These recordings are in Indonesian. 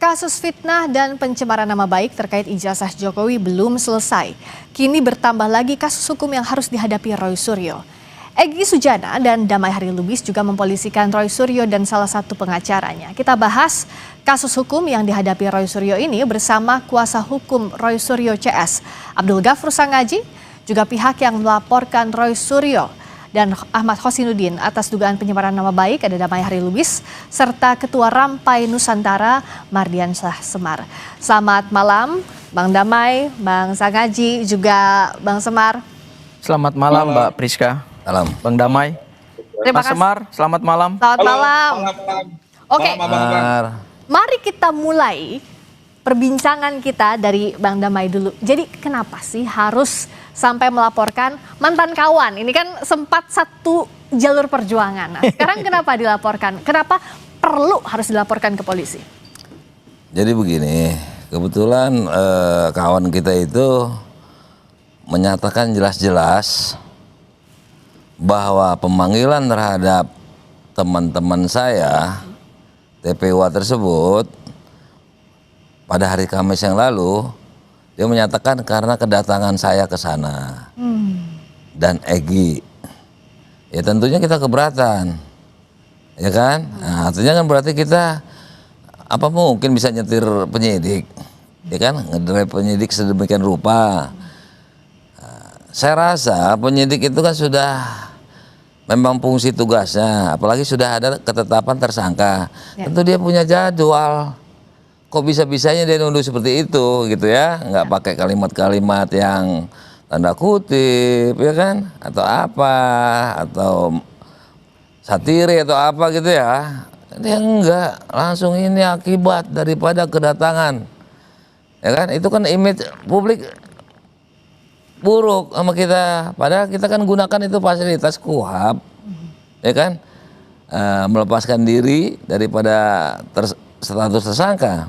Kasus fitnah dan pencemaran nama baik terkait ijazah Jokowi belum selesai. Kini bertambah lagi kasus hukum yang harus dihadapi Roy Suryo. Egy Sujana dan Damai Hari Lubis juga mempolisikan Roy Suryo dan salah satu pengacaranya. Kita bahas kasus hukum yang dihadapi Roy Suryo ini bersama kuasa hukum Roy Suryo CS, Abdul Ghafur Sangaji, juga pihak yang melaporkan Roy Suryo dan Ahmad Hosinuddin atas dugaan pencemaran nama baik, ada Damai Hari Lubis, serta Ketua Rampai Nusantara Mardian Syah Semar. Selamat malam Bang Damai, Bang Sangaji, juga Bang Semar. Selamat malam Mbak Priska. Malam. Bang Damai. Terima Mas kasih. Semar, selamat malam. Selamat malam. Oke, mari kita mulai perbincangan kita dari Bang Damai dulu. Jadi kenapa sih harus sampai melaporkan mantan kawan? Ini kan sempat satu jalur perjuangan. Nah, sekarang kenapa dilaporkan? Kenapa perlu harus dilaporkan ke polisi? Jadi begini, kebetulan kawan kita itu menyatakan jelas-jelas bahwa pemanggilan terhadap teman-teman saya, TPWA tersebut, pada hari Kamis yang lalu, dia menyatakan karena kedatangan saya ke sana dan Egy, ya tentunya kita keberatan, ya kan? Nah, artinya kan berarti kita apa mungkin bisa nyetir penyidik, ya kan? Ngedrive penyidik sedemikian rupa. Nah, saya rasa penyidik itu kan sudah memang fungsi tugasnya, apalagi sudah ada ketetapan tersangka, tentu dia punya jadwal. Kok bisa-bisanya dia nuduh seperti itu gitu ya, nggak pakai kalimat-kalimat yang tanda kutip ya kan, atau apa, atau satiri atau apa gitu ya. Dia enggak, langsung ini akibat daripada kedatangan, ya kan, itu kan image publik buruk sama kita, padahal kita kan gunakan itu fasilitas KUHP, ya kan, melepaskan diri daripada status tersangka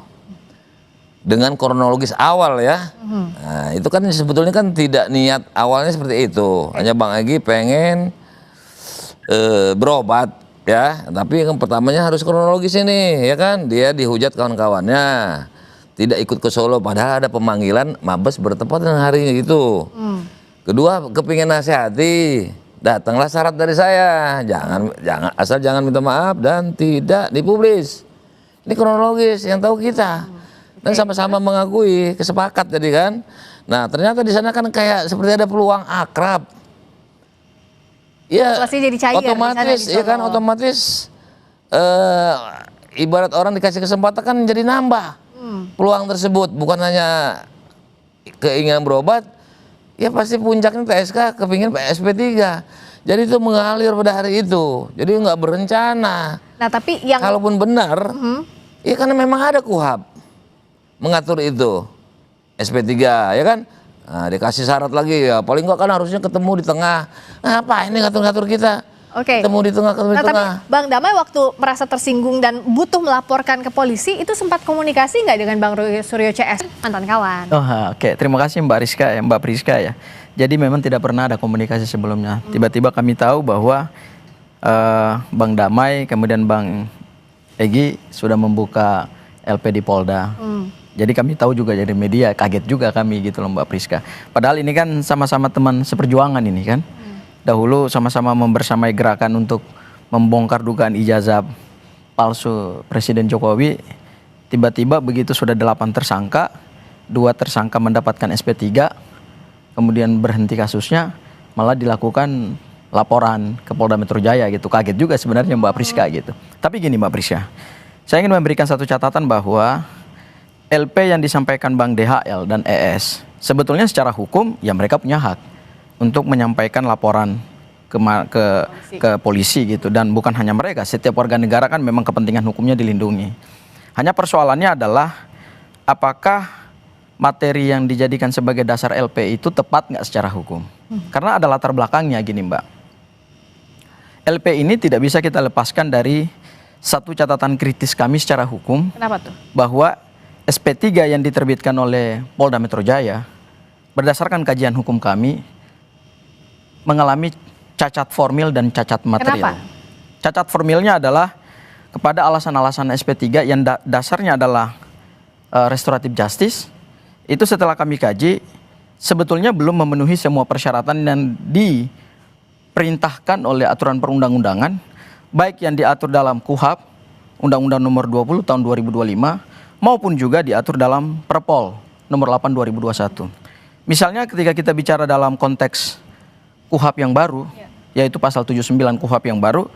dengan kronologis awal ya. Nah, itu kan sebetulnya kan tidak niat awalnya seperti itu. Hanya Bang Egy pengen berobat ya, tapi yang pertamanya harus kronologis ini ya kan. Dia dihujat kawan-kawannya, tidak ikut ke Solo padahal ada pemanggilan Mabes bertepatan dengan hari itu. Kedua, kepingin nasihati, datanglah syarat dari saya, jangan minta maaf dan tidak dipublis. Ini kronologis yang tahu kita. Dan sama-sama mengakui, kesepakat jadi kan. Nah ternyata di sana kan kayak seperti ada peluang akrab. Ya jadi cair, otomatis, ya kan otomatis ibarat orang dikasih kesempatan kan jadi nambah peluang tersebut. Bukan hanya keinginan berobat, ya pasti puncaknya TSK kepingin SP3. Jadi itu mengalir pada hari itu. Jadi nggak berencana. Nah tapi yang kalaupun benar, ya karena memang ada KUHP mengatur itu SP3 ya kan. Nah, dikasih syarat lagi ya, paling enggak kan harusnya ketemu di tengah. Apa ini ngatur-ngatur kita? Oke. Ketemu di tengah, ketemu di tengah. Tapi Bang Damai waktu merasa tersinggung dan butuh melaporkan ke polisi, itu sempat komunikasi nggak dengan Bang Roy Suryo CS, mantan kawan? Oke, terima kasih Mbak Priska ya. Jadi memang tidak pernah ada komunikasi sebelumnya. Tiba-tiba kami tahu bahwa Bang Damai kemudian Bang Egy sudah membuka LP di Polda. Jadi kami tahu juga dari media, kaget juga kami gitu loh Mbak Priska. Padahal ini kan sama-sama teman seperjuangan ini kan. Dahulu sama-sama membersamai gerakan untuk membongkar dugaan ijazah palsu Presiden Jokowi. Tiba-tiba begitu sudah 8 tersangka, 2 tersangka mendapatkan SP3, kemudian berhenti kasusnya, malah dilakukan laporan ke Polda Metro Jaya gitu. Kaget juga sebenarnya Mbak Priska gitu. Tapi gini Mbak Priska, saya ingin memberikan satu catatan bahwa LP yang disampaikan Bang DHL dan ES sebetulnya secara hukum ya mereka punya hak untuk menyampaikan laporan ke polisi gitu, dan bukan hanya mereka, setiap warga negara kan memang kepentingan hukumnya dilindungi. Hanya persoalannya adalah apakah materi yang dijadikan sebagai dasar LP itu tepat nggak secara hukum? Karena ada latar belakangnya gini Mbak. LP ini tidak bisa kita lepaskan dari satu catatan kritis kami secara hukum. Kenapa tuh? Bahwa SP3 yang diterbitkan oleh Polda Metro Jaya berdasarkan kajian hukum kami mengalami cacat formil dan cacat material. Kenapa? Cacat formilnya adalah kepada alasan-alasan SP3 yang dasarnya adalah restoratif justice itu setelah kami kaji sebetulnya belum memenuhi semua persyaratan yang diperintahkan oleh aturan perundang-undangan, baik yang diatur dalam KUHP, Undang-Undang Nomor 20 Tahun 2025, maupun juga diatur dalam Perpol Nomor 8 2021. Misalnya ketika kita bicara dalam konteks KUHP yang baru, yaitu pasal 79 KUHP yang baru,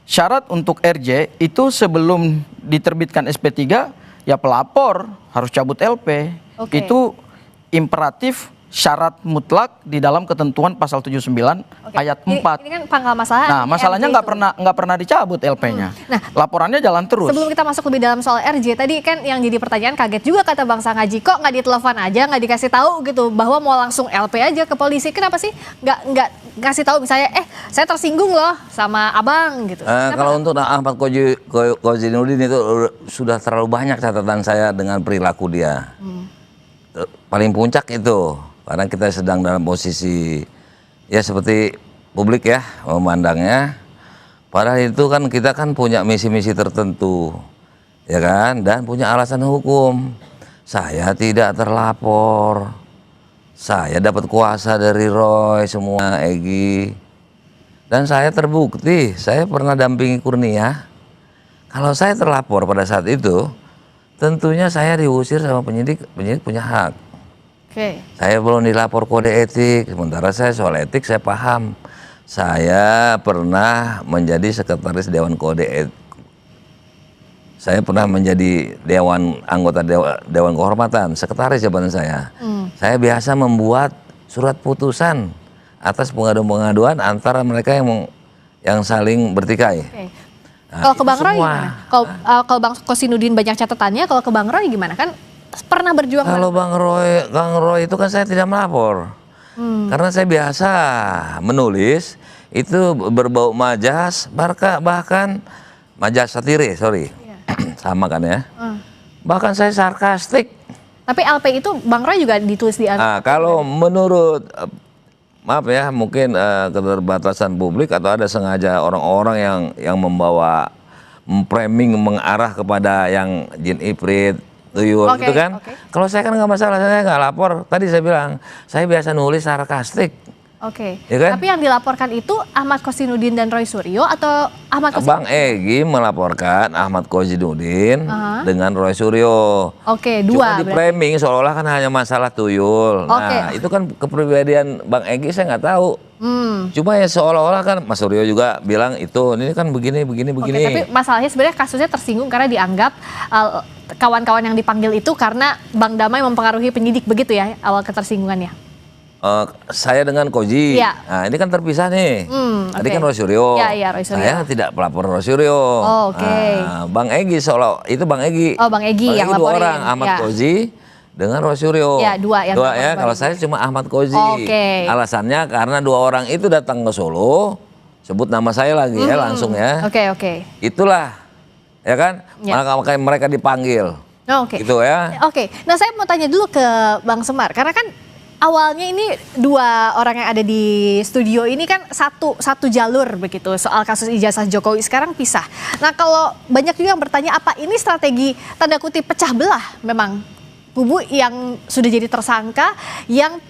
syarat untuk RJ itu sebelum diterbitkan SP3, ya pelapor harus cabut LP. Itu imperatif, syarat mutlak di dalam ketentuan pasal 79 ayat 4. Ini kan pangkal masalah. Nah, masalahnya nggak pernah dicabut LP-nya. Nah, laporannya jalan terus. Sebelum kita masuk lebih dalam soal RJ, tadi kan yang jadi pertanyaan, kaget juga kata Bang Sangaji, kok nggak ditelepon aja, nggak dikasih tahu gitu bahwa mau langsung LP aja ke polisi. Kenapa sih nggak ngasih tahu misalnya, saya tersinggung loh sama abang gitu. Kalau untuk Ahmad Kozinudin itu sudah terlalu banyak catatan saya dengan perilaku dia. Paling puncak itu, karena kita sedang dalam posisi ya seperti publik ya memandangnya. Padahal itu kan kita kan punya misi-misi tertentu, ya kan, dan punya alasan hukum. Saya tidak terlapor, saya dapat kuasa dari Roy semua, Egy, dan saya terbukti. Saya pernah dampingi Kurnia. Kalau saya terlapor pada saat itu, tentunya saya diusir sama penyidik. Penyidik punya hak. Saya belum dilapor kode etik, sementara saya soal etik saya paham. Saya pernah menjadi sekretaris Dewan Kode Etik. Saya pernah menjadi anggota Dewan Kehormatan, sekretaris jabatan saya. Saya biasa membuat surat putusan atas pengaduan-pengaduan antara mereka yang saling bertikai. Nah, kalau ke Bang Roy gimana? Kalau Bang Kozinudin banyak catatannya, kalau ke Bang Roy gimana? Kan pernah berjuang. Kalau Bang Roy itu kan saya tidak melapor. Karena saya biasa menulis itu berbau majas, bahkan majas satire, sama kan ya. Bahkan saya sarkastik. Tapi LP itu Bang Roy juga ditulis di kalau menurut maaf ya, mungkin keterbatasan publik atau ada sengaja orang-orang yang membawa framing mengarah kepada yang jin ifrit, tuyul gitu kan. Kalau saya kan nggak masalah, saya nggak lapor. Tadi saya bilang saya biasa nulis sarkastik. Ya kan? Tapi yang dilaporkan itu Ahmad Kozinudin dan Roy Suryo atau Ahmad Kozinudin? Bang Egy melaporkan Ahmad Kozinudin dengan Roy Suryo. Dua. Cuma di framing seolah-olah kan hanya masalah tuyul. Nah, itu kan kepribadian Bang Egy saya nggak tahu. Cuma ya seolah-olah kan Mas Suryo juga bilang ini kan begini. Tapi masalahnya sebenarnya kasusnya tersinggung karena dianggap kawan-kawan yang dipanggil itu karena Bang Damai mempengaruhi penyidik, begitu ya awal ketersinggungannya? Saya dengan Koji. Nah, ini kan terpisah nih. Tadi kan Roy Suryo. Roy Suryo. Saya tidak pelapor Roy Suryo. Bang Egy itu Bang Egy. Bang Egy yang dua laporin. orang, Ahmad Koji dengan Roy Suryo. Dua ya. Kalau saya cuma Ahmad Koji. Alasannya karena dua orang itu datang ke Solo, sebut nama saya lagi ya langsung ya. Itulah, ya kan? Makanya mereka dipanggil. Gitu ya. Nah, saya mau tanya dulu ke Bang Semar, karena kan awalnya ini dua orang yang ada di studio ini kan satu jalur begitu soal kasus ijazah Jokowi, sekarang pisah. Nah, kalau banyak juga yang bertanya apa ini strategi tanda kutip pecah belah memang kubu yang sudah jadi tersangka yang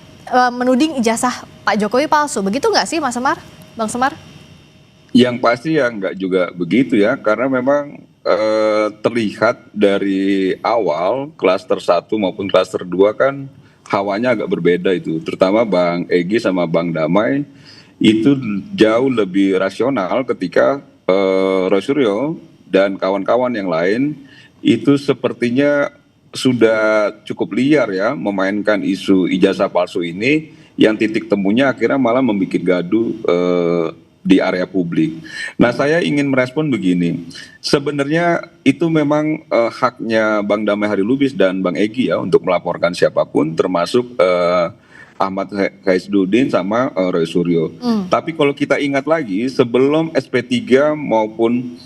menuding ijazah Pak Jokowi palsu, begitu nggak sih Mas Semar, Bang Semar? Yang pasti ya nggak juga begitu ya, karena memang terlihat dari awal klaster 1 maupun klaster 2 kan hawanya agak berbeda itu, terutama Bang Egy sama Bang Damai itu jauh lebih rasional ketika Roy Suryo dan kawan-kawan yang lain itu sepertinya sudah cukup liar ya memainkan isu ijazah palsu ini, yang titik temunya akhirnya malah membuat gaduh di area publik. Nah, saya ingin merespon begini, sebenarnya itu memang haknya Bang Damai Hari Lubis dan Bang Egy ya untuk melaporkan siapapun, termasuk Ahmad Kozinudin sama Roy Suryo. Tapi kalau kita ingat lagi, sebelum SP3 maupun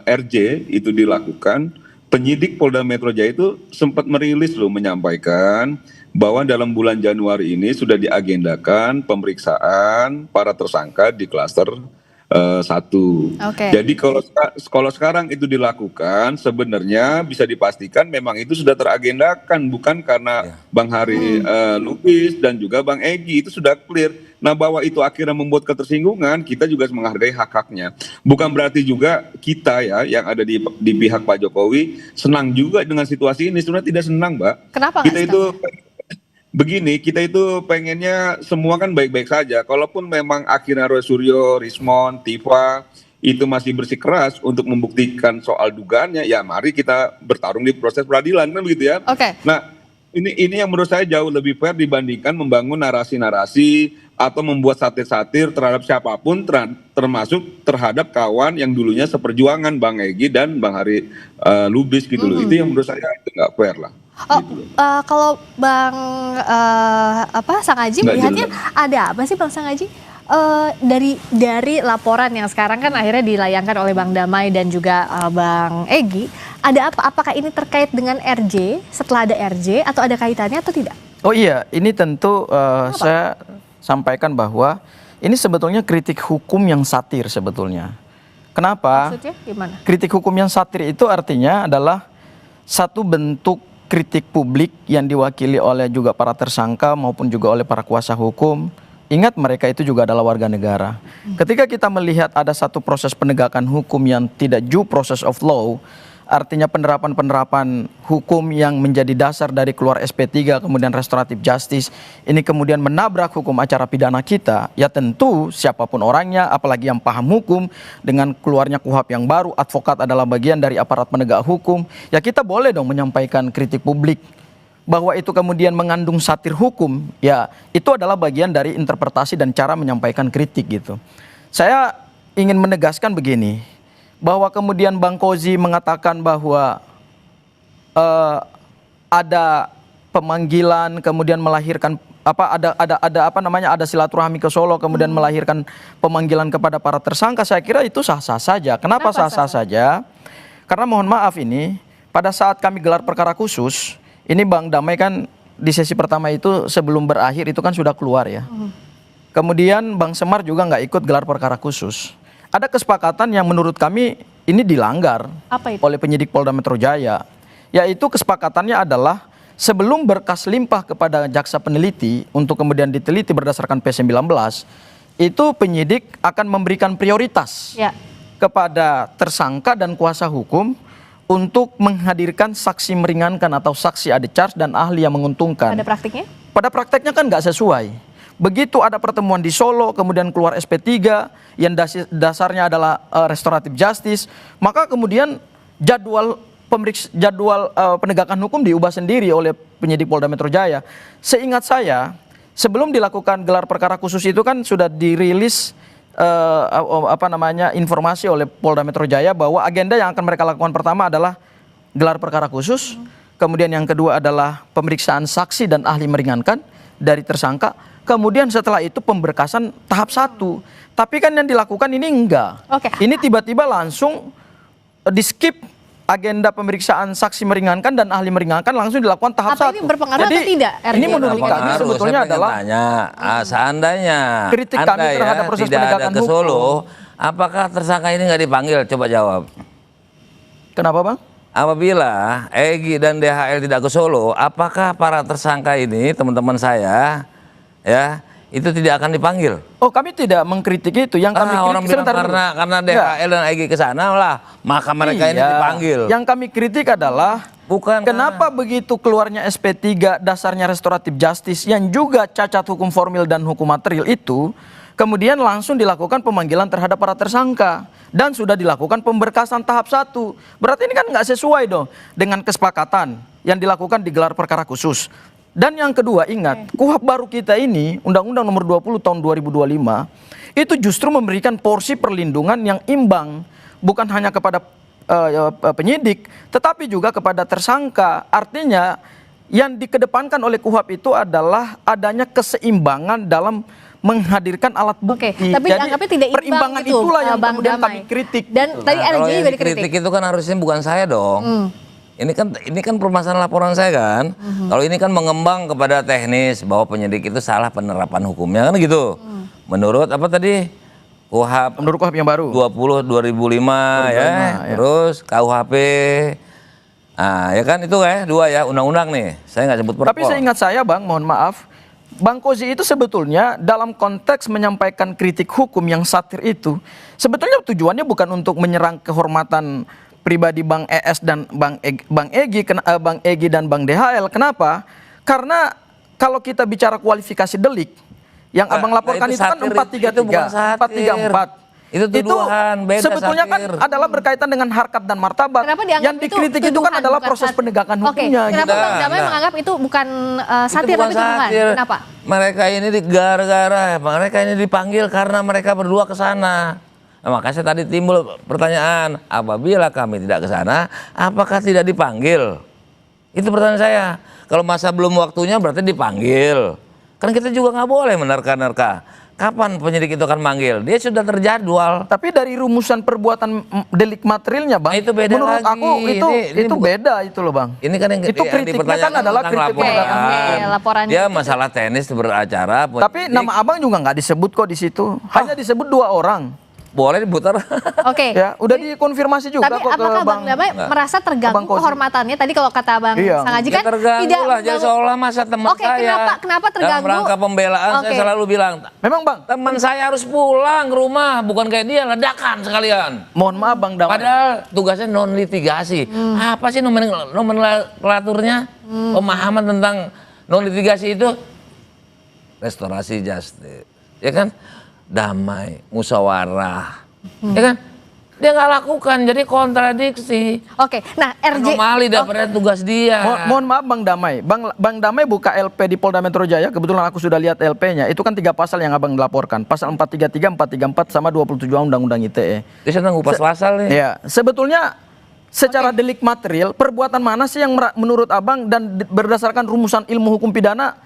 RJ itu dilakukan, penyidik Polda Metro Jaya itu sempat merilis menyampaikan bahwa dalam bulan Januari ini sudah diagendakan pemeriksaan para tersangka di klaster satu. Oke. Jadi kalau sekarang itu dilakukan, sebenarnya bisa dipastikan memang itu sudah teragendakan, bukan karena Bang Hari Lubis dan juga Bang Egy, itu sudah clear. Nah, bahwa itu akhirnya membuat ketersinggungan, kita juga menghargai hak-haknya. Bukan berarti juga kita ya yang ada di pihak Pak Jokowi senang juga dengan situasi ini. Sebenarnya tidak senang, Mbak. Kenapa Kita nggak itu senang? begini, kita itu pengennya semua kan baik-baik saja. Kalaupun memang akhirnya Roy Suryo, Rismon, Tifa itu masih bersikeras untuk membuktikan soal dugaannya, ya mari kita bertarung di proses peradilan, kan begitu ya. Oke. Nah, ini yang menurut saya jauh lebih fair dibandingkan membangun narasi-narasi atau membuat satir-satir terhadap siapapun, termasuk terhadap kawan yang dulunya seperjuangan, Bang Egy dan Bang Hari Lubis gitu loh. Itu yang menurut saya itu nggak fair lah. Oh, kalau Bang Sang Aji Nggak melihatnya jelas. ada apa sih Bang Sang Aji? Dari laporan yang sekarang kan akhirnya dilayangkan oleh Bang Damai dan juga Bang Egy, ada apa? Apakah ini terkait dengan RJ, setelah ada RJ atau ada kaitannya atau tidak? Oh iya, ini tentu saya sampaikan bahwa ini sebetulnya kritik hukum yang satir sebetulnya. Kenapa? Maksudnya gimana? Kritik hukum yang satir itu artinya adalah satu bentuk kritik publik yang diwakili oleh juga para tersangka maupun juga oleh para kuasa hukum. Ingat, mereka itu juga adalah warga negara. Ketika kita melihat ada satu proses penegakan hukum yang tidak due process of law, artinya penerapan-penerapan hukum yang menjadi dasar dari keluar SP3 kemudian restoratif justice ini kemudian menabrak hukum acara pidana kita, ya tentu siapapun orangnya, apalagi yang paham hukum, dengan keluarnya KUHP yang baru, advokat adalah bagian dari aparat penegak hukum, ya kita boleh dong menyampaikan kritik publik. Bahwa itu kemudian mengandung satir hukum, ya itu adalah bagian dari interpretasi dan cara menyampaikan kritik gitu. Saya ingin menegaskan begini, bahwa kemudian Bang Kozi mengatakan bahwa ada pemanggilan kemudian melahirkan ada silaturahmi ke Solo kemudian melahirkan pemanggilan kepada para tersangka, saya kira itu sah-sah saja. Kenapa sah-sah saja? Karena mohon maaf, ini pada saat kami gelar perkara khusus, ini Bang Damai kan di sesi pertama itu sebelum berakhir itu kan sudah keluar ya. Kemudian Bang Semar juga nggak ikut gelar perkara khusus. Ada kesepakatan yang menurut kami ini dilanggar oleh penyidik Polda Metro Jaya. Yaitu kesepakatannya adalah sebelum berkas limpah kepada jaksa peneliti untuk kemudian diteliti berdasarkan P19, itu penyidik akan memberikan prioritas kepada tersangka dan kuasa hukum untuk menghadirkan saksi meringankan atau saksi ade charge dan ahli yang menguntungkan. Pada praktiknya? Pada prakteknya kan nggak sesuai. Begitu ada pertemuan di Solo, kemudian keluar SP3 yang dasarnya adalah restoratif justice, maka kemudian jadwal penegakan hukum diubah sendiri oleh penyidik Polda Metro Jaya. Seingat saya, sebelum dilakukan gelar perkara khusus itu kan sudah dirilis informasi oleh Polda Metro Jaya bahwa agenda yang akan mereka lakukan pertama adalah gelar perkara khusus, kemudian yang kedua adalah pemeriksaan saksi dan ahli meringankan dari tersangka, kemudian setelah itu pemberkasan tahap 1. Tapi kan yang dilakukan ini enggak. Ini tiba-tiba langsung di skip agenda pemeriksaan saksi meringankan dan ahli meringankan, langsung dilakukan tahap 1. Ini berpengaruh atau tidak? Ini menurut kami sebetulnya adalah seandainya kritik kami terhadap proses penegakan ke Solo, hukum. apakah tersangka ini nggak dipanggil? Coba jawab. Kenapa, Bang? Apabila Egy dan DHL tidak ke Solo, apakah para tersangka ini, teman-teman saya, ya, itu tidak akan dipanggil? Oh, kami tidak mengkritik itu. Yang kami kritik orang bilang karena DHL dan Egy ke sana lah, maka mereka ini dipanggil. Yang kami kritik adalah kenapa begitu keluarnya SP3 dasarnya restoratif justice yang juga cacat hukum formil dan hukum material itu, kemudian langsung dilakukan pemanggilan terhadap para tersangka dan sudah dilakukan pemberkasan tahap 1. Berarti ini kan nggak sesuai dong dengan kesepakatan yang dilakukan di gelar perkara khusus. Dan yang kedua, ingat, KUHP baru kita ini, Undang-Undang Nomor 20 Tahun 2025, itu justru memberikan porsi perlindungan yang imbang, bukan hanya kepada penyidik, tetapi juga kepada tersangka. Artinya, yang dikedepankan oleh KUHP itu adalah adanya keseimbangan dalam menghadirkan alat bukti. Tapi dianggapnya tidak imbang perimbangan itu, itulah yang Bang kemudian Damai. kami kritik. Dan tadi Kalau RJ yang juga dikritik. dikritik itu kan harusnya bukan saya dong. Ini kan permasalahan laporan saya kan. Kalau ini kan mengembang kepada teknis bahwa penyidik itu salah penerapan hukumnya kan gitu. Menurut apa tadi KUHP Menurut KUHP yang baru. 20 2005 ya. ya. Terus KUHP. Ya kan itu dua ya undang-undang nih. Saya nggak sebut perpol. Tapi seingat saya Bang, mohon maaf, Bang Kozi itu sebetulnya dalam konteks menyampaikan kritik hukum yang satir itu, sebetulnya tujuannya bukan untuk menyerang kehormatan pribadi Bang ES dan Bang Egy dan Bang DHL. Kenapa? Karena kalau kita bicara kualifikasi delik, yang abang laporkan itu kan 433, 434. Itu tuduhan, beda sebetulnya satir. kan adalah berkaitan dengan harkat dan martabat. Kenapa dianggap Yang dikritik itu kan tuduhan, adalah bukan proses satir? penegakan Oke, hukumnya. kenapa gitu. Bang Damai menganggap itu bukan satir Itu bukan tapi tuduhan? satir. Kenapa? Mereka ini mereka ini dipanggil karena mereka berdua ke sana. Nah, makanya tadi timbul pertanyaan, apabila kami tidak ke sana, apakah tidak dipanggil? Itu pertanyaan saya. Kalau masa belum waktunya berarti dipanggil. Kan kita juga nggak boleh menerka-nerka. Kapan penyidik itu akan manggil? Dia sudah terjadwal. Tapi dari rumusan perbuatan delik materialnya Bang, Nah, itu beda menurut lagi. aku itu Ini beda itu loh Bang. Ini kan yang itu kritiknya kan dipertanyakan adalah tentang kritik penegakan laporan. hukum. laporan Dia itu. masalah teknis beracara. Tapi nama abang juga nggak disebut kok di situ. Hanya disebut 2 orang. Boleh diputar. Oke. Ya, udah dikonfirmasi juga Tapi kok ke apakah Bang Damai merasa terganggu Abang Kozi. kehormatannya? Tadi kalau kata Bang Iya. Sangaji Ya kan terganggu tidak lah, jadi seolah masa teman Oke, saya. kenapa terganggu? Dalam rangka pembelaan Oke. saya selalu bilang, Memang Bang, teman saya harus pulang ke rumah, bukan kayak dia ledakan sekalian. mohon maaf Bang Damai. Padahal tugasnya non litigasi. Apa sih nomenklaturnya? Pemahaman tentang non litigasi itu restorasi justice, ya kan? Damai, musyawarah, ya kan? Dia nggak lakukan, jadi kontradiksi. Oke. Nah, RJ Anomali daripada tugas dia. Mohon maaf Bang Damai. Bang Damai buka LP di Polda Metro Jaya. Kebetulan aku sudah lihat LP-nya. Itu kan 3 pasal yang abang laporkan. Pasal 433, 434 sama 27 Undang-Undang ITE. Dia sedang ngupas pasal nih. Ya, sebetulnya secara delik material, perbuatan mana sih yang menurut abang dan berdasarkan rumusan ilmu hukum pidana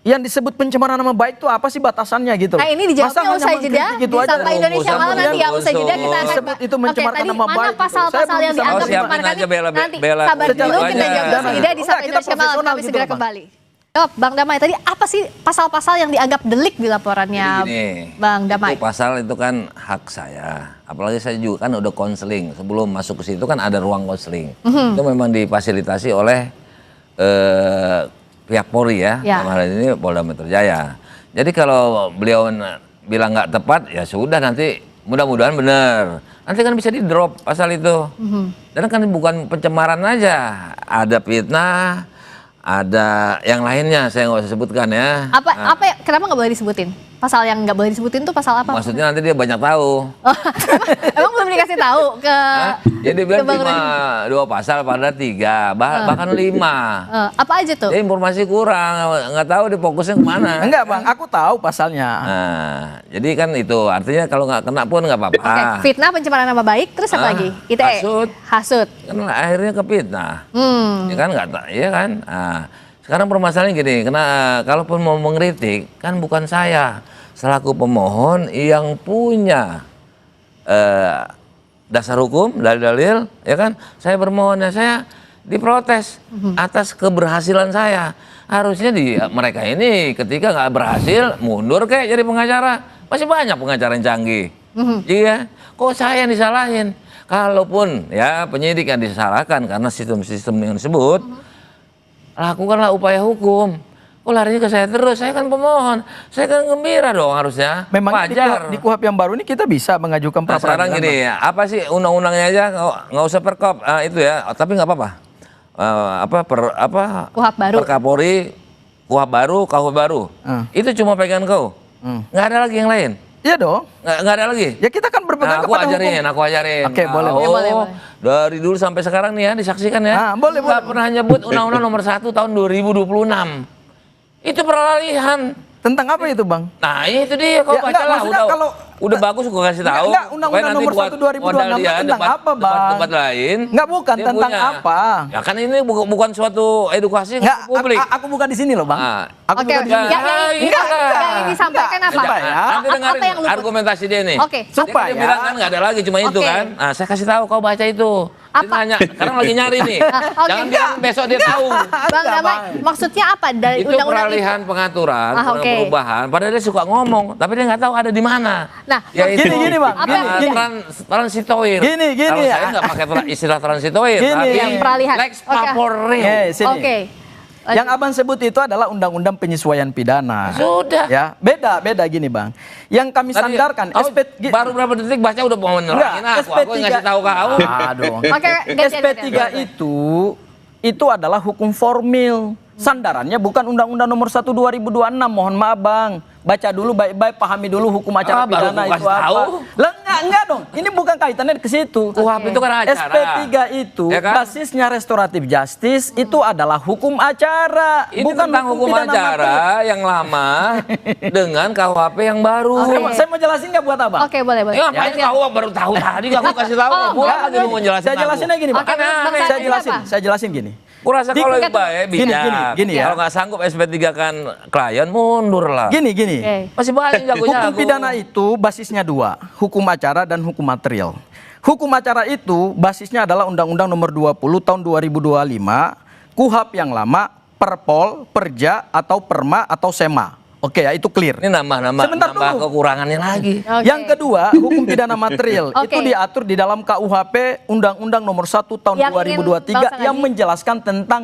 yang disebut pencemaran nama baik itu apa sih batasannya gitu? Nah, ini dijawabnya usai jeda gitu di aja? Sampai Indonesia Malam nanti ya, usai jeda kita akan Disebut itu mencemarkan tadi nama mana baik. pasal-pasal yang dianggap siapin mencemarkan aja bela- nanti bela- sabar secara dulu kita aja. jawab usai jeda di Enggak, Sampai kita Indonesia Malam profesional kami gitu segera loh, Bang. kembali. Jawab Bang Damai tadi apa sih pasal-pasal yang dianggap delik di laporannya Bang Damai? Itu pasal itu kan hak saya. Apalagi saya juga kan udah konseling. Sebelum masuk ke situ kan ada ruang konseling. Itu memang difasilitasi oleh pihak Polri ya. Ya. Dalam hal ini Polda Metro Jaya. Jadi kalau beliau bilang nggak tepat, ya sudah nanti mudah-mudahan benar. Nanti kan bisa di drop pasal itu. Dan kan bukan pencemaran aja, ada fitnah, ada yang lainnya saya nggak usah sebutkan ya. Kenapa nggak boleh disebutin? Pasal yang nggak boleh disebutin tuh pasal apa? Maksudnya nanti dia banyak tahu. Emang belum dikasih tahu ke Jadi bilang ke Bang cuma Rudi? 2 pasal pada 3, bahkan 5. Apa aja tuh? Jadi informasi kurang, nggak tahu difokusnya kemana. Enggak Bang, aku tahu pasalnya. Nah, jadi kan itu artinya kalau nggak kena pun nggak apa-apa. Oke, fitnah pencemaran nama baik, terus apa lagi? ITE. Hasut. Kan akhirnya ke fitnah. Ya kan iya kan? Nah, sekarang permasalahannya gini, kalaupun mau mengkritik kan bukan saya selaku pemohon yang punya dasar hukum, dalil-dalil, ya kan? Saya bermohon ya saya diprotes atas keberhasilan saya. Harusnya mereka ini ketika nggak berhasil mundur kayak jadi pengacara. Masih banyak pengacara yang canggih. Iya, kok saya yang disalahin? Kalaupun ya penyidik yang disalahkan karena sistem-sistem yang disebut, lakukanlah upaya hukum. Kok larinya ke saya terus? Saya kan pemohon. Saya kan gembira dong harusnya. Memang wajar. di KUHP yang baru ini kita bisa mengajukan Nah, sekarang pra-peradilan, gini, apa sih undang-undangnya aja nggak usah perkop itu ya, tapi nggak apa-apa. KUHP baru. Perkapori, KUHP baru, KUHP baru. Itu cuma pegangan kau. Nggak ada lagi yang lain. Iya dong. Nggak ada lagi. Ya kita kan berpegang Aku kepada ajarin, hukum. aku ajarin. Oke, boleh. Oh, Boleh. dari dulu sampai sekarang nih ya disaksikan ya. Boleh. Nggak pernah nyebut Undang-Undang Nomor 1 tahun 2026. Itu peralihan. Tentang apa itu Bang? Nah itu dia, kau Ya, baca enggak, lah. maksudnya kalau- Udah bagus gua kasih tahu. Enggak, Undang-Undang Supaya nanti Nomor buat 1 2026 modal dia tentang apa, Bang? Tempat lain. Enggak, bukan dia tentang punya. apa. Ya kan ini bukan suatu edukasi Enggak, publik. aku bukan di sini loh Bang. Ah. Aku Oke, bukan di sini. yang disampaikan apa? Enggak, ya. Nanti dengarin yang luput? argumentasi dia nih. Oke. Dia kan dia bilang kan nggak ada lagi cuma itu Oke. kan. Nah saya kasih tahu kau baca itu. Apa? Nanya, sekarang lagi nyari nih. Oke. Jangan bilang besok dia tahu. Bang Damai, maksudnya apa dari Itu undang-undang peralihan pengaturan, oke. perubahan. Padahal dia suka ngomong, tapi dia nggak tahu ada di mana. Nah, Yaitu, gini, Bang. Apa yang beda? transitoir. Gini. Kalau saya nggak pakai istilah transitoir, Gini. tapi Yang peralihan. Lex Oke. Favoris. Sini. Oke. Yang abang sebut itu adalah undang-undang penyesuaian pidana. Sudah. Ya, beda gini bang. Yang kami Tadi, sandarkan, oh, baru berapa detik baca udah mau menerangin aku ngasih tahu kau. Aduh. Oke, gantian. SP3 itu adalah hukum formil. Sandarannya bukan Undang-Undang Nomor 1 2026. Mohon maaf bang, baca dulu baik-baik, pahami dulu hukum acara baru pidana aku itu kasih apa. tahu. Lah enggak dong. Ini bukan kaitannya ke situ. KUHP itu kan acara. SP3 itu Ya kan? basisnya restoratif justice itu adalah hukum acara, Ini bukan tentang hukum pidana acara materi. yang lama dengan KUHP yang baru. Saya mau jelasin nggak buat abang? Oke, boleh. Ya, ngapain tahu baru tahu tadi aku kasih tahu. Oh, Gua enggak, lagi mau jelasin. Saya jelasin aja gini, Bang. Oke, Bang Aneh. Sandi, Saya jelasin gini. Kurasa kalau lebih baik Gini, bijak. gini ya. Kalau nggak sanggup SP3 kan klien mundur lah. Gini. Oke. Masih banyak jago-jago. Hukum pidana itu basisnya dua, hukum acara dan hukum material. Hukum acara itu basisnya adalah Undang-Undang Nomor 20 Tahun 2025, KUHP yang lama, Perpol, Perja atau Perma atau Sema. Oke ya, itu clear. Ini nambah Sebentar dulu. kekurangannya lagi. Oke. Yang kedua, hukum pidana material Oke. itu diatur di dalam KUHP Undang-Undang Nomor 1 Tahun Yang ingin 2023 Bang yang Sandi. menjelaskan tentang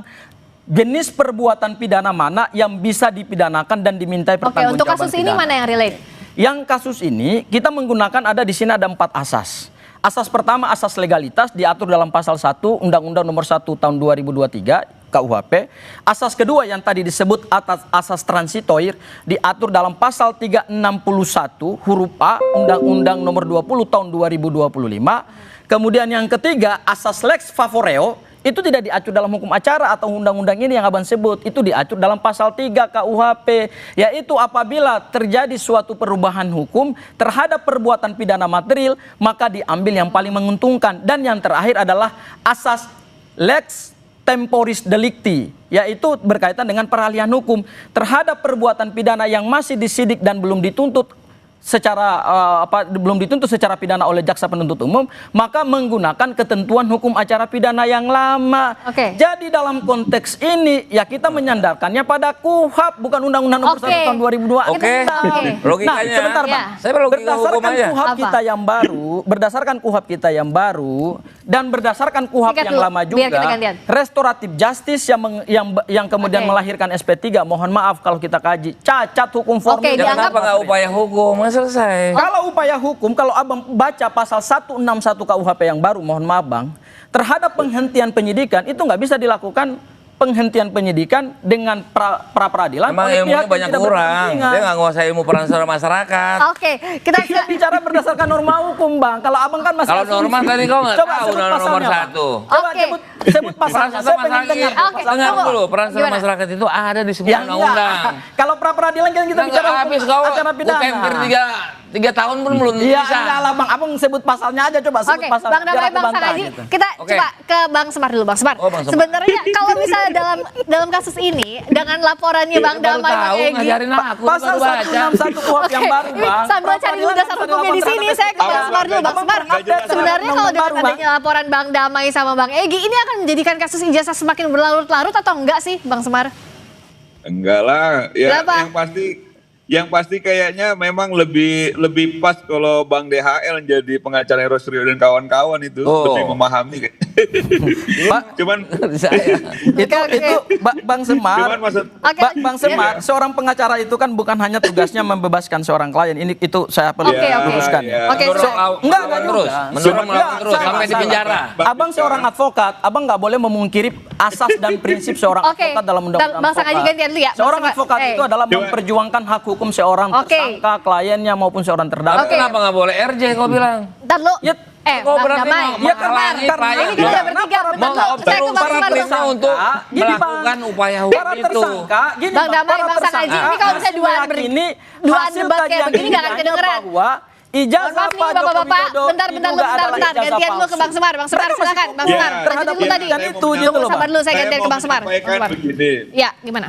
jenis perbuatan pidana mana yang bisa dipidanakan dan dimintai Oke, pertanggungjawaban untuk kasus ini pidana. mana yang relate? Yang kasus ini kita menggunakan ada di sini ada 4 asas. Asas pertama asas legalitas diatur dalam pasal 1 Undang-Undang Nomor 1 Tahun 2023 KUHP. Asas kedua yang tadi disebut atas asas transitoir diatur dalam pasal 361 huruf A Undang-Undang Nomor 20 Tahun 2025. Kemudian yang ketiga asas lex favoreo itu tidak diatur dalam hukum acara atau undang-undang ini yang abang sebut, itu diatur dalam pasal 3 KUHP, yaitu apabila terjadi suatu perubahan hukum terhadap perbuatan pidana material maka diambil yang paling menguntungkan. Dan yang terakhir adalah asas lex temporis delicti, yaitu berkaitan dengan peralihan hukum terhadap perbuatan pidana yang masih disidik dan belum dituntut secara pidana oleh jaksa penuntut umum, maka menggunakan ketentuan hukum acara pidana yang lama. Oke. Jadi dalam konteks ini ya kita menyandarkannya pada KUHP bukan Undang-Undang Nomor 1 Oke. Tahun 2002. Oke. Nah, Logikanya. sebentar Ya. Bang. Saya logika hukum Berdasarkan aja. KUHP Apa? kita yang baru, berdasarkan KUHP kita yang baru dan berdasarkan KUHP Singkat yang dulu, lama biar kita juga, gantian. restoratif justice yang kemudian Oke. melahirkan SP3, mohon maaf kalau kita kaji, cacat hukum formil. Oke, Ya dianggap- kenapa nggak upaya hukum? Nggak selesai. Kalau upaya hukum, kalau abang baca pasal 161 KUHP yang baru, mohon maaf bang, terhadap penghentian penyidikan itu nggak bisa dilakukan penghentian penyidikan dengan pra peradilan. Emang oleh pihak ilmunya yang banyak tidak kurang. berkepentingan. Dia nggak nguasai ilmu peran serta masyarakat. Oke, kita Kita bicara berdasarkan norma hukum bang. Kalau abang kan masih Kalau norma asumsi. tadi kau nggak Coba tahu sebut norma nomor pasalnya, Bang. 1. Coba Oke. sebut pasalnya. Peran Saya serta pengen dengar. masyarakat. Oke, Dengar tunggu. dulu, peran serta Gimana? masyarakat itu ada di semua Ya, enggak. undang-undang. Kalau pra peradilan kan kita bicara hukum habis kau acara pidana. UPMPR 3 tahun pun belum Iya, bisa. enggak lah bang. Abang sebut pasalnya aja coba. Sebut Oke, pasal. Bang biar Damai, aku Bang bantah Sakaji, gitu. kita Oke. coba ke Bang Semar dulu, Bang Semar. Oh, Bang Semar. Sebenarnya kalau misalnya dalam kasus ini dengan laporannya Bang Baru Damai, Bang tahu Egy, ngajarin aku Pasal baru baca. 161 KUHP yang baru ini bang. sambil cari Pra-peradilan dasar kan hukumnya di ada sini, laporan saya ke Bang Abang, Semar dulu, Bang Abang Semar. nggak jelas Sebenarnya ada kalau undang dengan baru, Bang. adanya laporan Bang Damai sama Bang Egy, ini akan menjadikan kasus ijazah semakin berlarut-larut atau enggak sih, Bang Semar? Enggak lah, ya Kenapa? yang pasti kayaknya memang lebih pas kalau Bang DHL jadi pengacara Rosrio dan kawan-kawan itu Oh. lebih memahami. Pak, Cuman Saya. itu Bang Semar. cuman maksud Oke, Bang Semar, seorang pengacara itu kan bukan hanya tugasnya membebaskan seorang klien. Itu saya perlu Oke, oke. luruskan. Ya. Oke, Mendorong Enggak melawan juga. terus. Mendorong melawan Enggak, terus salah, sampai di salah. penjara. Abang seorang advokat, abang nggak boleh memungkiri asas dan prinsip seorang Oke. advokat dalam undang-undang Bang Sakaji advokat. gantian dulu ya, Bang Seorang Semar. advokat itu adalah Coba. memperjuangkan hak hukum seorang Oke. tersangka, kliennya maupun seorang terdakwa. Oke. Kenapa nggak boleh RJ kau bilang? Ntar lu, Ya, kau Bang berarti Damai. mau Ya, karena menghalangi klien. Ini kita udah bertiga, bentar Mau dulu. Saya ke Bang para Semar dulu. klien untuk Gini, Bang. melakukan upaya hukum Para itu. tersangka, gini Bang Damai, para Bang Sakaji, tersangka ini kalau misalnya duaan meyakini duaan hasil debat kayak kajian begini nggak akan ilmiahnya kedengeran. bahwa Mohon ijazah maaf nih Pak Joko Bapak-bapak, Widodo bentar, diduga gantian adalah dulu ijazah ke Bang Semar. Bang Semar, Mereka masih silakan. Bang fokus Semar, Ya, lanjutin dulu tadi. terhadap penyidikan itu, gitu Tunggu, loh, sabar Bang. dulu, saya Saya gantian ke mau Bang Semar. Bang menyampaikan Semar. begini. Ya, gimana?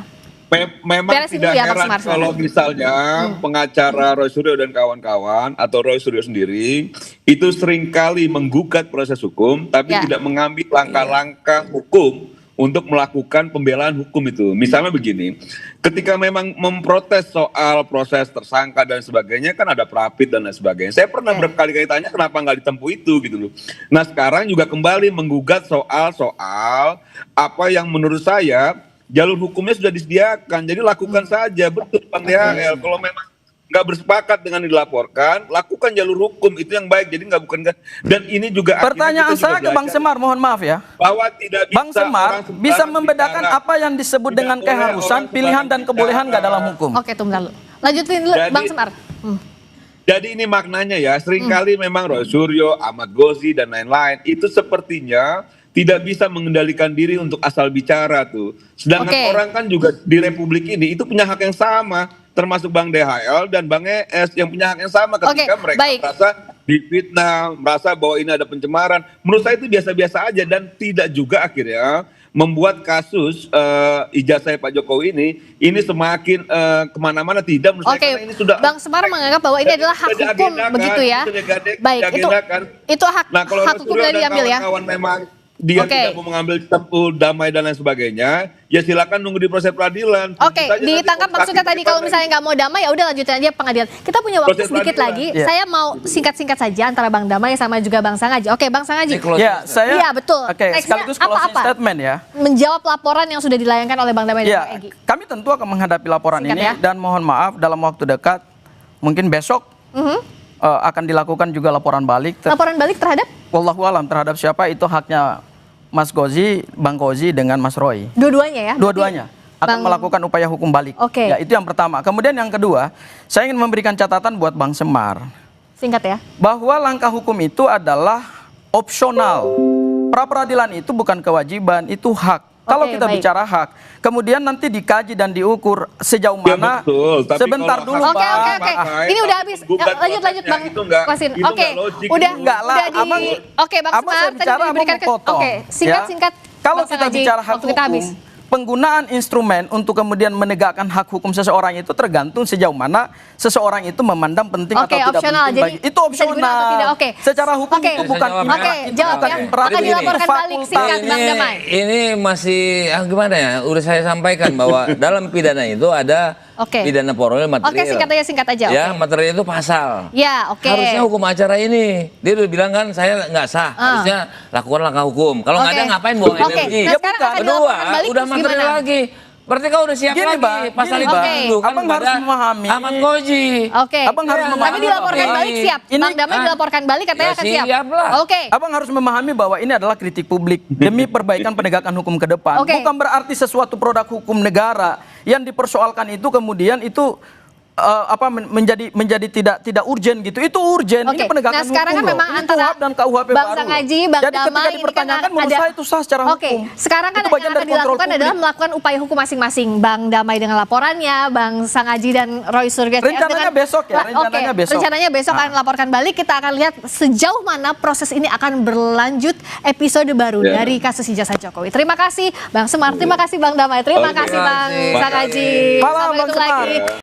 Memang Beresin tidak dulu ya, Bang heran Semar, kalau misalnya pengacara Roy Suryo dan kawan-kawan atau Roy Suryo sendiri itu seringkali menggugat proses hukum tapi Ya. tidak mengambil langkah-langkah hukum untuk melakukan pembelaan hukum itu. Misalnya begini, ketika memang memprotes soal proses tersangka dan sebagainya kan ada prapit dan lain sebagainya. Saya pernah berkali-kali tanya kenapa nggak ditempuh itu gitu loh. Nah sekarang juga kembali menggugat soal apa yang menurut saya jalur hukumnya sudah disediakan, jadi lakukan saja. Betul Bang DHL, kalau memang nggak bersepakat dengan dilaporkan, lakukan jalur hukum, itu yang baik. Jadi nggak bukan. Dan ini juga Pertanyaan saya ke Bang Semar, mohon maaf ya. bahwa tidak bisa Bang Semar orang bisa sembarangan membedakan bicara. apa yang disebut Tidak dengan boleh keharusan, orang pilihan dan sembarangan kebolehan nggak bicara. dalam hukum? Oke, tunggu dulu. Lanjutin dulu, Bang Semar. Jadi ini maknanya ya, seringkali memang Roy Suryo, Ahmad Ghozi dan lain-lain itu sepertinya tidak bisa mengendalikan diri untuk asal bicara tuh. Sedangkan Oke. orang kan juga di Republik ini itu punya hak yang sama, termasuk Bang DHL dan Bang ES yang punya hak yang sama ketika Oke, mereka baik. merasa difitnah, merasa bahwa ini ada pencemaran. Menurut saya itu biasa-biasa aja dan tidak juga akhirnya membuat kasus ijazah Pak Jokowi ini semakin kemana-mana. Tidak, menurut saya Oke, karena ini sudah Bang Semar menganggap bahwa ini adalah hak sudah hukum diagendakan, begitu ya. sudah Baik, diagendakan. itu hak Nah, kalau hak Roy hukum Suryo dari dan diambil ya. kawan-kawan memang dia Oke. tidak mau mengambil tempuh damai dan lain sebagainya, ya silakan nunggu di proses peradilan. Oke, Tunggu saja ditangkap nanti maksudnya tadi kalau misalnya nggak mau damai ya udah lanjutin aja pengadilan. Kita punya waktu Proses sedikit peradilan. lagi. Iya. Saya mau singkat-singkat saja antara Bang Damai sama juga Bang Sangaji. Oke, Bang Sangaji. Ya, saya Iya, betul. Oke, Nextnya sekaligus closing apa-apa? statement ya. Menjawab laporan yang sudah dilayangkan oleh Bang Damai dan Ya, Bang Egy. kami tentu akan menghadapi laporan Singkat ini ya. dan mohon maaf dalam waktu dekat, mungkin besok akan dilakukan juga laporan balik. Laporan balik terhadap Wallahualam terhadap siapa itu haknya Mas Ghozi, Bang Ghozi dengan Mas Roy. dua-duanya ya? Dua-duanya akan Bang- melakukan upaya hukum balik. Oke. Ya, itu yang pertama. Kemudian yang kedua, saya ingin memberikan catatan buat Bang Semar Singkat ya. bahwa langkah hukum itu adalah opsional. Pra peradilan itu bukan kewajiban, itu hak. Kalau Oke, kita baik. bicara hak, kemudian nanti dikaji dan diukur sejauh Ya, mana. betul. Tapi Sebentar kalau dulu, hak- Oke, Bang. oke, oke. Bang, Ini udah habis. gugat Lanjut prosesnya, Bang itu nggak- Kwasin. itu Oke. nggak logik Udah itu. Enggak lah, udah di Abang- Oke, Bang Abang Semar saya bicara, tadi diberikan Abang potong. Oke, singkat-singkat. Kalau Bang kita Sangaji, bicara hak waktu kita habis. hukum, penggunaan instrumen untuk kemudian menegakkan hak hukum seseorang itu tergantung sejauh mana seseorang itu memandang penting Oke, atau tidak opsional. penting Jadi bagi. Itu bisa digunakan atau opsional. tidak? Oke. Secara hukum Oke. itu bukan Oke, imperatif. Oke, jawab bukan ya. imperatif, Akan itu dilaporkan balik fakultas. singkat, Bang Damai. Ini masih gimana ya? Udah saya sampaikan bahwa dalam pidana itu ada Oke. pidana formal material. Oke, singkat aja. Ya, Oke. material itu pasal. Ya, oke. Harusnya hukum acara ini. Dia udah bilang kan saya nggak sah. Harusnya lakukan langkah hukum. Kalau nggak Oke. ada ngapain buang Oke. energi. Nah, sekarang akan Kedua, dilaporkan balik udah terus material gimana? lagi. Berarti kau udah siap Gini, lagi. Bang, Pasal gini, itu Bang. dulu kan Abang harus pada memahami. Ahmad Ghozi. Oke. Abang harus Ya, memahami. Tapi dilaporkan Bang. balik siap. Ini- Bang Damai dilaporkan balik katanya Ya, akan siap. siap lah. Oke. Abang harus memahami bahwa ini adalah kritik publik demi perbaikan penegakan hukum ke depan. Oke. Bukan berarti sesuatu produk hukum negara yang dipersoalkan itu kemudian itu menjadi tidak urgen gitu. Itu urgen. Oke. Ini penegakan Nah, sekarang hukum kan loh. memang Ini antara KUHP dan KUHP Bang baru. Sangaji, loh. Bang Jadi ketika Damai ini kan dipertanyakan menurut ada- saya itu sah secara Oke, hukum. sekarang kan Itu yang bagian akan dari kontrol dilakukan adalah publik. melakukan upaya hukum masing-masing. Bang Damai dengan laporannya, Bang Sangaji dan Roy Suryo. Rencananya besok ya, rencananya Oke, besok. rencananya besok akan laporkan balik. Kita akan lihat sejauh mana proses ini akan berlanjut episode baru Ya. dari kasus ijazah Jokowi. Terima kasih Bang Semar, terima kasih Bang Damai, terima Oke. kasih Bang Terima kasih. Sangaji. Malam, Sampai Bang ketemu Semar. lagi.